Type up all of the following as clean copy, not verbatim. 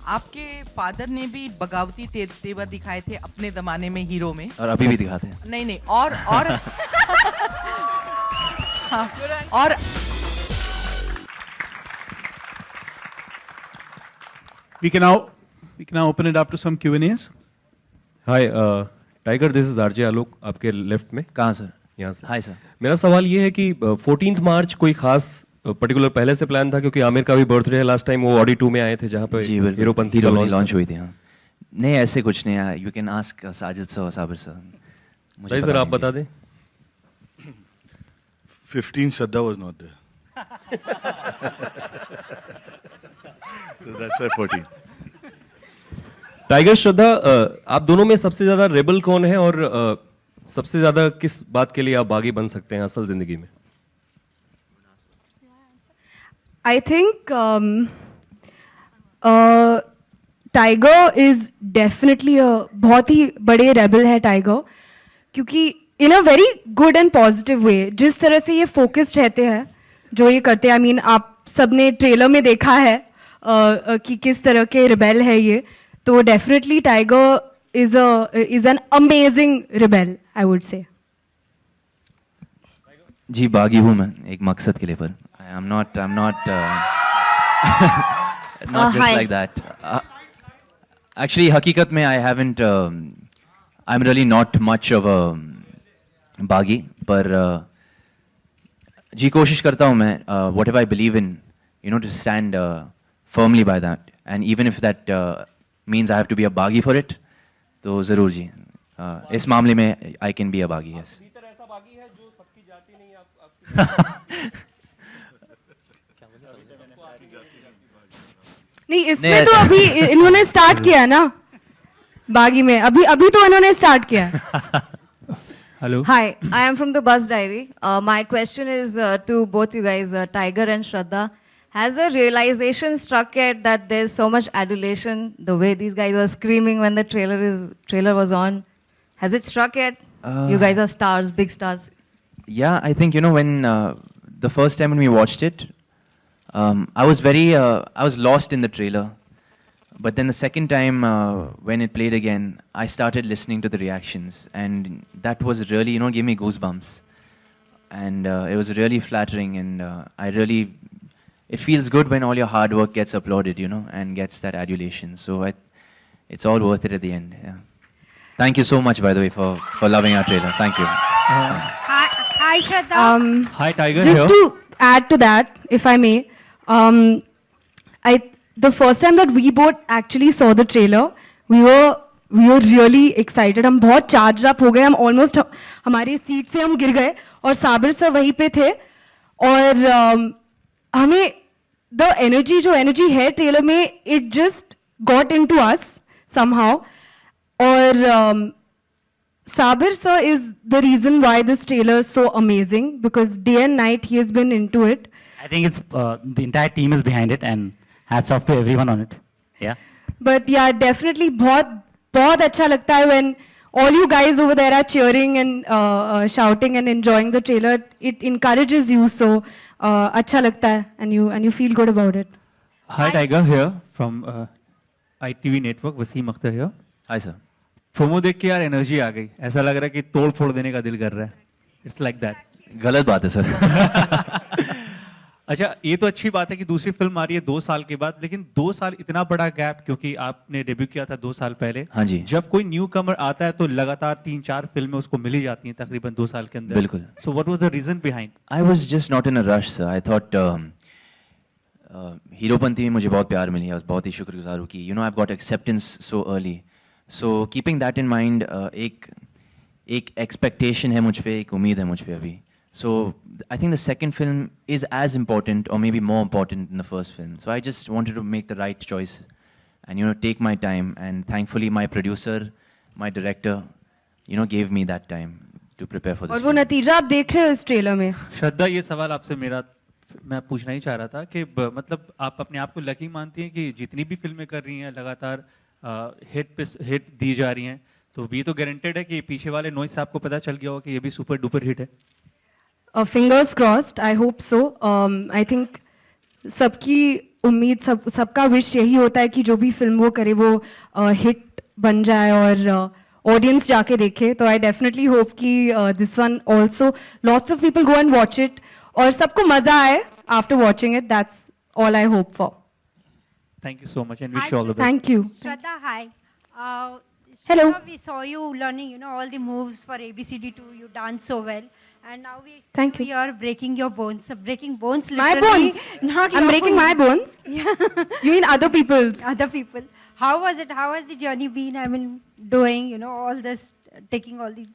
आपके फादर ने भी बगावती तेवर दिखाए थे अपने जमाने में हीरो में, और अभी भी दिखाते हैं। नहीं नहीं, और हाँ, और We can now open it up to some Q&As. Hi tiger, this is RJ Alok, आपके लेफ्ट में। कहाँ सर? यहाँ से। Hi sir. मेरा सवाल ये है कि 14 मार्च कोई खास पर्टिकुलर पहले से प्लान था, क्योंकि आमिर का भी बर्थडे है, लास्ट टाइम वो ऑडी 2 में आए थे जहाँ पे हीरोपंती लॉन्च हुई थी। हाँ, नहीं ऐसे कुछ नहीं है, you can ask Sajid sir, Sabir sir. सही सर, आप बता दें। 15 Shraddha was not there. So that's why 14. Tiger, श्रद्धा, आप दोनों में सबसे ज्यादा रेबल कौन है, और सबसे ज्यादा किस बात के लिए आप बागी बन सकते हैं असल जिंदगी में? I think Tiger is definitely a बहुत ही बड़े rebel है Tiger, क्योंकि in a very good and positive way, जिस तरह से ये focused रहते हैं जो ये करते हैं, I mean आप सबने ट्रेलर में देखा है कि किस तरह के rebel है ये, तो definitely Tiger is an amazing rebel, I would say. जी बागी हूँ मैं एक मकसद के लिए, पर I'm not just hi. like that. Actually, हकीकत में I haven't, I'm really not much of a बागी, पर जी कोशिश करता हूँ मैं, whatever I believe in, you know, to stand firmly by that, and even if that means I have to be a बागी for it, तो ज़रूर जी, इस मामले में I can be a बागी, yes. ऐसा बागी है जो सबकी जाति नहीं, आप नहीं, इसमें तो अभी इन्होंने स्टार्ट किया ना बागी में, अभी तो इन्होंने स्टार्ट किया। Hello. Hi, I am from the Bus Diary. My question is to both you guys, Tiger and Shraddha. Has the realization struck yet that there's so much adulation, the way these guys were screaming when the trailer was on? Has it struck yet? You guys are stars, big stars. Yeah, I think, you know, when the first time when we watched it, I was lost in the trailer. But then the second time when it played again, I started listening to the reactions, and that was really, you know, gave me goosebumps. And it was really flattering, and it feels good when all your hard work gets applauded, you know, and gets that adulation. So it's all worth it at the end. Yeah. Thank you so much, by the way, for loving our trailer. Thank you. Hi, Shraddha. Hi, Tiger. Just here. to add to that, if I may, the first time that we both actually saw the trailer, we were really excited. हम बहुत charged up हो गए, हम almost हमारी seat से हम गिर गए, और साबिर सर वहीं पे थे, और हमें the energy है ट्रेलर में, it just got into us somehow, और Sabir sir is the reason why this trailer is so amazing, because day and night he has been into it. I think it's the entire team is behind it, and hats off to everyone on it. Yeah. But yeah, definitely बहुत अच्छा लगता है when all you guys over there are cheering and shouting and enjoying the trailer. It encourages you, so अच्छा लगता है, and you feel good about it. Hi, Tiger here from ITV Network. Wasim Akhtar here. Hi sir. Promo देख के यार energy आ गई, ऐसा लग रहा है कि तोड़ फोड़ देने का दिल कर रहा है. It's like that. गलत बात है सर. अच्छा, ये तो अच्छी बात है कि दूसरी फिल्म आ रही है 2 साल के बाद, लेकिन 2 साल इतना बड़ा गैप, क्योंकि आपने डेब्यू किया था 2 साल पहले. हाँ जी. जब कोई न्यू कमर आता है तो लगातार 3-4 फिल्में उसको मिल ही जाती हैं तकरीबन 2 साल के अंदर. बिल्कुल. So what was the reason behind? I was just not in a rush, sir. I thought Heropanti में मुझे बहुत प्यार मिली है, बहुत ही शुक्रगुजार हूँ कि you know I've got acceptance so early. So keeping that in mind, एक expectation है मुझ पे, एक उम्मीद है मुझ पे अभी. So I think the second film is as important, or maybe more important, than the first film. So I just wanted to make the right choice, and you know take my time. And thankfully, my producer, my director, you know, gave me that time to prepare for this. और वो नतीजा आप देख रहे हो इस trailer में. श्रद्धा, ये सवाल आपसे मैं पूछना ही चाह रहा था कि मतलब आप अपने आप को लकी मानती हैं कि जितनी भी फिल्में कर रही हैं लगातार हिट दी जा रही हैं, तो ये तो गारंटेड है कि पीछे वाले नॉइस साहब को पता चल गया होगा कि ये भी सुपर डुपर हिट है. Fingers crossed, I hope so. I think सबकी उम्मीद सबका विश यही होता है कि जो भी फिल्म वो करे वो हिट बन जाए और ऑडियंस जाके देखे. तो आई डेफिनेटली होप कि this one also lots of people go and watch it और सबको मजा आए after watching it. That's all I hope for. Thank you so much and wish you all the best. Thank you. Shraddha, hi. Hello. Shraddha, we saw you learning, all the moves for ABCD2. You dance so well. And now we see Thank you. You're breaking your bones. Breaking bones My literally. bones? Not I'm your breaking my bones? Yeah. You mean other people's? Other people. How was it? How has the journey been? I mean, doing, all this, taking all the...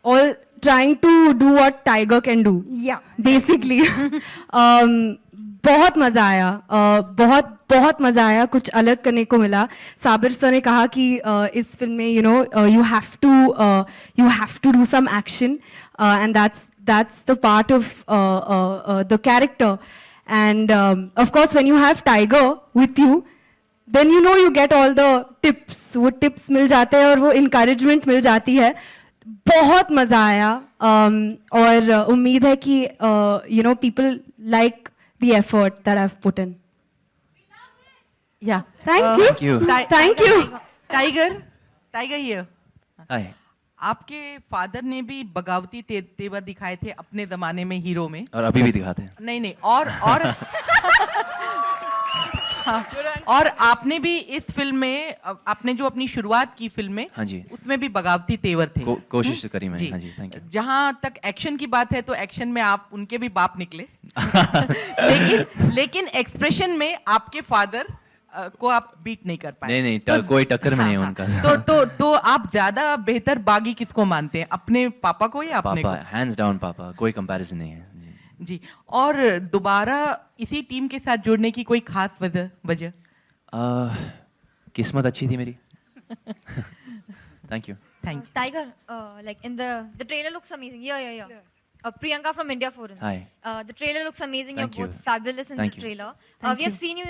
All trying to do what Tiger can do. Yeah. Basically. बहुत मजा आया. बहुत मजा आया. कुछ अलग करने को मिला. साबिर सर ने कहा कि इस फिल्म में you have to do some action and that's the part of the character. And of course when you have Tiger with you, then you get all the tips. वो tips मिल जाते हैं और वो encouragement मिल जाती है. बहुत मजा आया और उम्मीद है कि people like the effort that I've put in. Yeah. Thank you. Thank you. Tiger here. Hi. आपके फादर ने भी बगावती तेवर दिखाए थे अपने जमाने में हीरो में. और अभी भी दिखाते हैं. नहीं और हाँ, और आपने भी इस फिल्म में आपने जो अपनी शुरुआत की फिल्म में, हाँ जी, उसमें भी बगावती तेवर थे. कोशिश करी मैंने. हाँ जी, थैंक यू. जहां तक एक्शन की बात है तो एक्शन में आप उनके भी बाप निकले. लेकिन एक्सप्रेशन में आपके फादर को आप बीट नहीं कर पाए. नहीं कोई टक्कर में नहीं है उनका. तो आप ज्यादा बेहतर बागी किसको मानते हैं, अपने पापा को या अपने पापा? हैंड्स डाउन पापा, कोई कंपैरिजन नहीं है. जी. और दोबारा इसी टीम के साथ जुड़ने की कोई खास वजह? किस्मत अच्छी थी मेरी. Thank you. Tiger, like in the trailer looks amazing. Yeah. Priyanka from India Forums. Hi. The trailer looks amazing. Thank You're you. both fabulous in Thank the you. trailer. We have seen you,